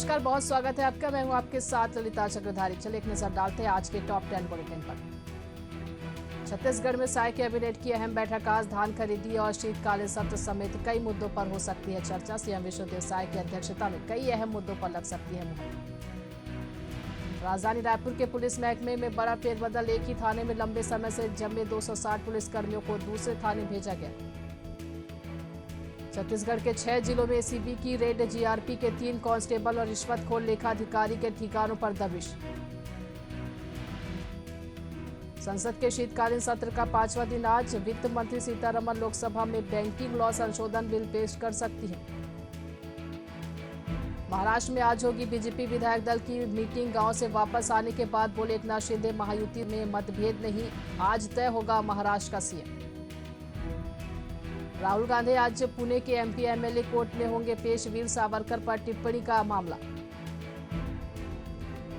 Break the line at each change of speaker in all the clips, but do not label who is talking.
नमस्कार, बहुत स्वागत है आपका। मैं हूं आपके साथ ललिता चक्रधारी। चलिए एक नजर डालते हैं आज के टॉप 10 बुलेटिन पर। छत्तीसगढ़ में साय कैबिनेट की अहम बैठक आज। धान खरीदी और शीतकालीन सत्र समेत कई मुद्दों पर हो सकती है चर्चा। सीएम विष्णुदेव साय की अध्यक्षता में कई अहम मुद्दों पर लग सकती है मुहर। राजधानी रायपुर के पुलिस महकमे में बड़ा फेरबदल। एक ही थाने में लंबे समय से जमे 260 पुलिसकर्मियों को दूसरे थाने भेजा गया। छत्तीसगढ़ के 6 जिलों में एसीबी की रेड। जीआरपी के 3 कांस्टेबल और रिश्वतखोर लेखाधिकारी के ठिकानों पर दबिश। संसद के शीतकालीन सत्र का 5वां दिन आज। वित्त मंत्री सीतारमण लोकसभा में बैंकिंग लॉ संशोधन बिल पेश कर सकती है। महाराष्ट्र में आज होगी बीजेपी विधायक दल की मीटिंग। गांव से वापस आने के बाद बोले एकनाथ शिंदे, महायुति में मतभेद नहीं, आज तय होगा महाराष्ट्र का सीएम। राहुल गांधी आज पुणे के एमपी एमएलए कोर्ट में होंगे पेश। वीर सावरकर पर टिप्पणी का मामला।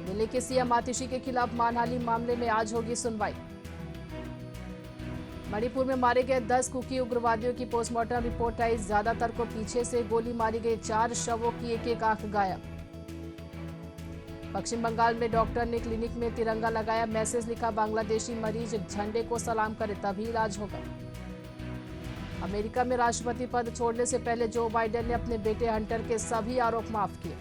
दिल्ली के सीएम आतिशी के खिलाफ मानहानि मामले में आज होगी सुनवाई। मणिपुर में मारे गए 10 कुकी उग्रवादियों की पोस्टमार्टम रिपोर्ट आई। ज्यादातर को पीछे से गोली मारी गई। 4 शवों की एक आंख गायब। पश्चिम बंगाल में डॉक्टर ने क्लिनिक में तिरंगा लगाया। मैसेज लिखा, बांग्लादेशी मरीज झंडे को सलाम करे तभी इलाज होगा। अमेरिका में राष्ट्रपति पद छोड़ने से पहले जो बाइडेन ने अपने बेटे हंटर के सभी आरोप माफ किए।